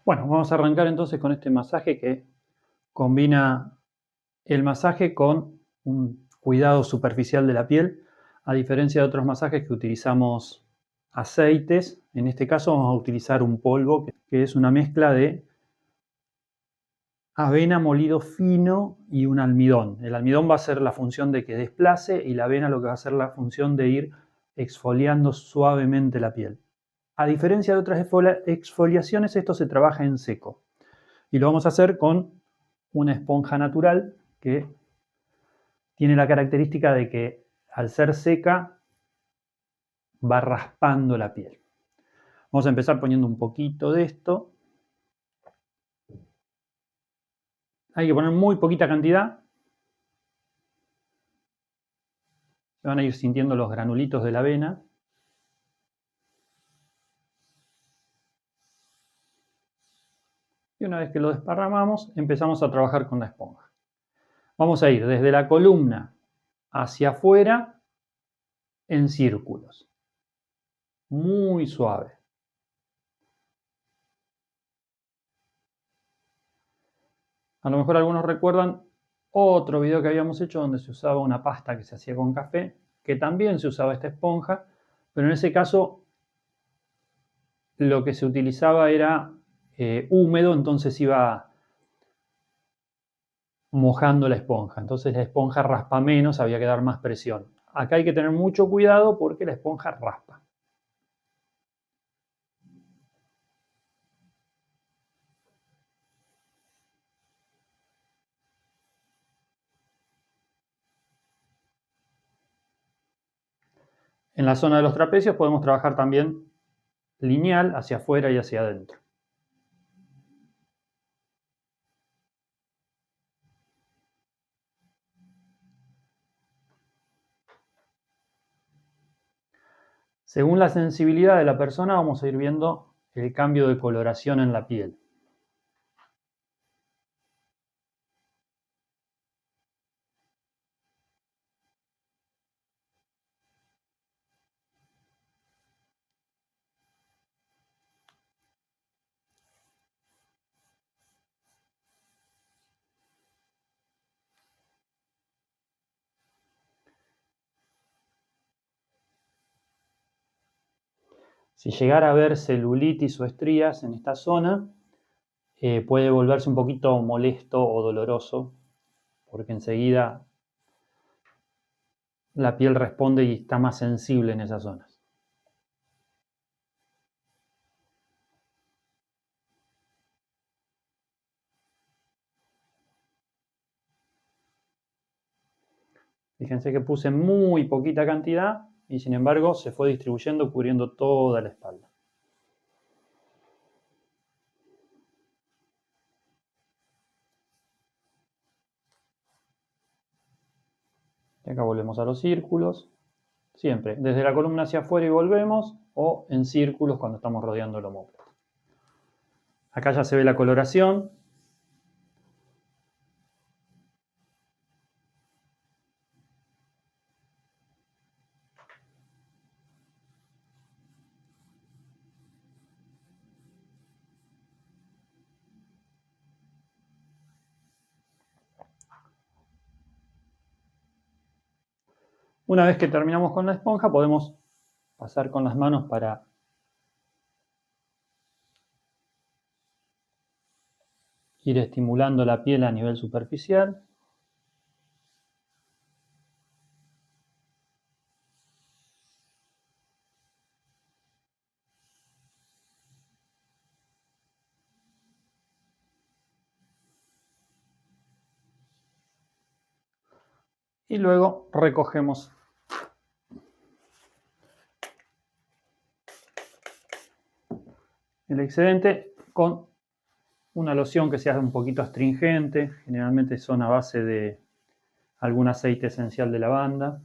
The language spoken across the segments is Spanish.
Bueno, vamos a arrancar entonces con este masaje que combina el masaje con un cuidado superficial de la piel, a diferencia de otros masajes que utilizamos aceites. En este caso vamos a utilizar un polvo que es una mezcla de avena molido fino y un almidón. El almidón va a hacer la función de que desplace y la avena lo que va a hacer la función de ir exfoliando suavemente la piel. A diferencia de otras exfoliaciones, esto se trabaja en seco. Y lo vamos a hacer con una esponja natural que tiene la característica de que al ser seca va raspando la piel. Vamos a empezar poniendo un poquito de esto. Hay que poner muy poquita cantidad. Se van a ir sintiendo los granulitos de la avena. Y una vez que lo desparramamos, empezamos a trabajar con la esponja. Vamos a ir desde la columna hacia afuera en círculos. Muy suave. A lo mejor algunos recuerdan otro video que habíamos hecho donde se usaba una pasta que se hacía con café, que también se usaba esta esponja, pero en ese caso lo que se utilizaba era húmedo, entonces iba mojando la esponja. Entonces la esponja raspa menos, había que dar más presión. Acá hay que tener mucho cuidado porque la esponja raspa. En la zona de los trapecios podemos trabajar también lineal hacia afuera y hacia adentro. Según la sensibilidad de la persona vamos a ir viendo el cambio de coloración en la piel. Si llegara a ver celulitis o estrías en esta zona, puede volverse un poquito molesto o doloroso, porque enseguida la piel responde y está más sensible en esas zonas. Fíjense que puse muy poquita cantidad y sin embargo se fue distribuyendo cubriendo toda la espalda. Y acá volvemos a los círculos. Siempre desde la columna hacia afuera y volvemos, o en círculos cuando estamos rodeando el omóplato. Acá ya se ve la coloración. Una vez que terminamos con la esponja, podemos pasar con las manos para ir estimulando la piel a nivel superficial. Y luego recogemos el excedente con una loción que sea un poquito astringente. Generalmente son a base de algún aceite esencial de lavanda.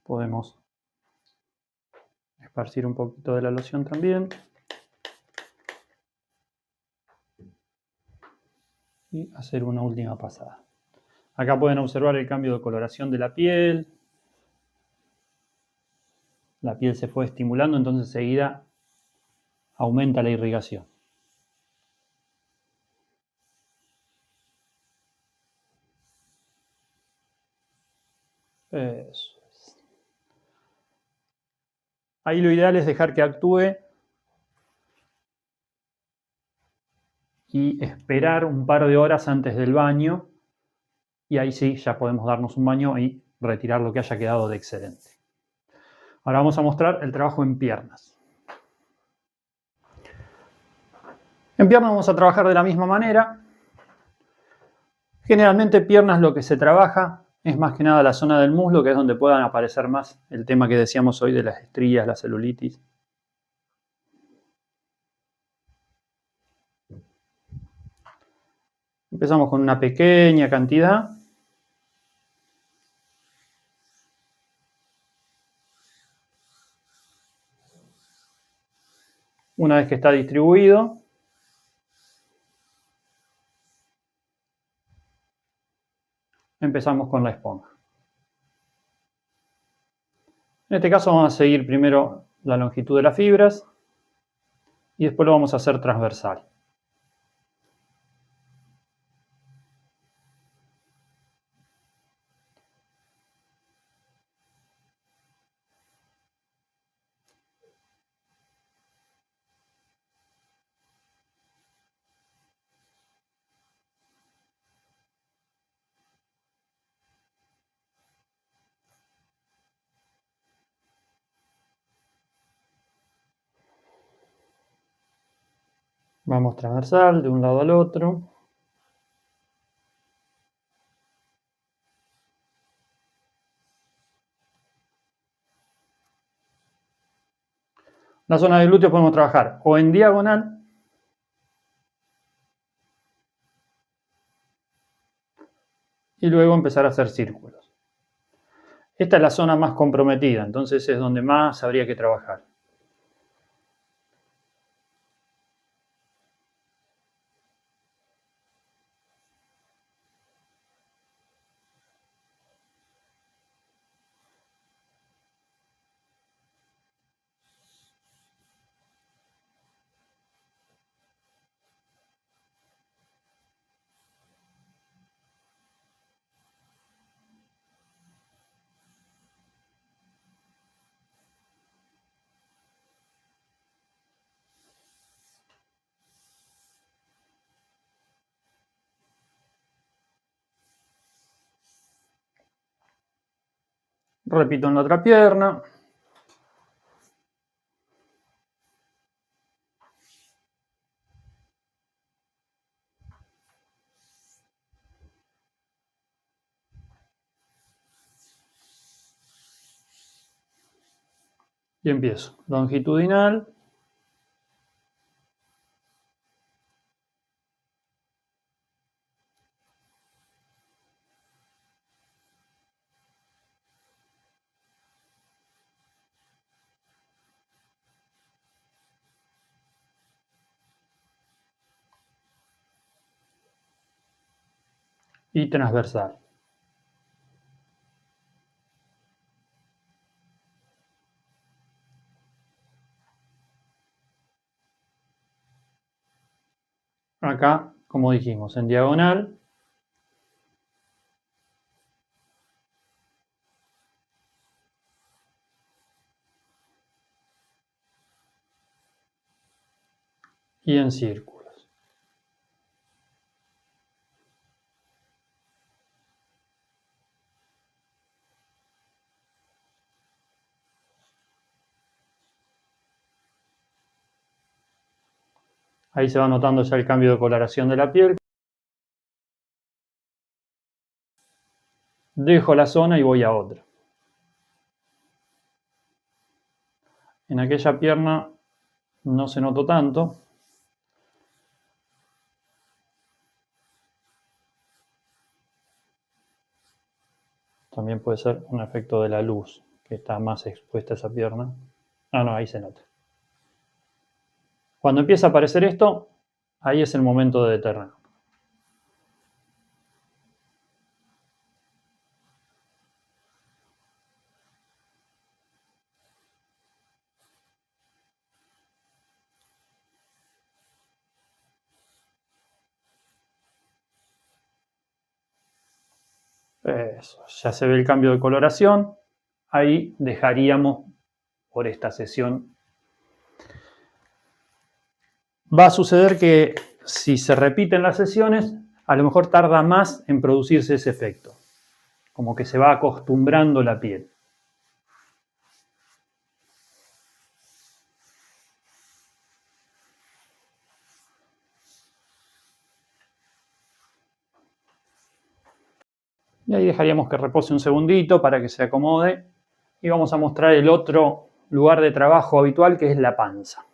Podemos Esparcir un poquito de la loción también. Y hacer una última pasada. Acá pueden observar el cambio de coloración de la piel. La piel se fue estimulando, entonces enseguida aumenta la irrigación. Eso es. Ahí lo ideal es dejar que actúe y esperar un par de horas antes del baño. Y ahí sí, ya podemos darnos un baño y retirar lo que haya quedado de excedente. Ahora vamos a mostrar el trabajo en piernas. En piernas vamos a trabajar de la misma manera. Generalmente piernas lo que se trabaja es más que nada la zona del muslo, que es donde puedan aparecer más el tema que decíamos hoy de las estrías, la celulitis. Empezamos con una pequeña cantidad. Una vez que está distribuido, empezamos con la esponja. En este caso vamos a seguir primero la longitud de las fibras y después lo vamos a hacer transversal. Vamos transversal de un lado al otro. La zona del glúteo podemos trabajar o en diagonal y luego empezar a hacer círculos. Esta es la zona más comprometida, entonces es donde más habría que trabajar. Repito en la otra pierna. Y empiezo. Longitudinal. Y transversal. Acá, como dijimos, en diagonal. Y en círculos. Ahí se va notando ya el cambio de coloración de la piel. Dejo la zona y voy a otra. En aquella pierna no se notó tanto. También puede ser un efecto de la luz, que está más expuesta esa pierna. Ah, no, ahí se nota. Cuando empieza a aparecer esto, ahí es el momento de detener. Eso, ya se ve el cambio de coloración. Ahí dejaríamos por esta sesión. Va a suceder que si se repiten las sesiones, a lo mejor tarda más en producirse ese efecto. Como que se va acostumbrando la piel. Y ahí dejaríamos que repose un segundito para que se acomode. Y vamos a mostrar el otro lugar de trabajo habitual, que es la panza.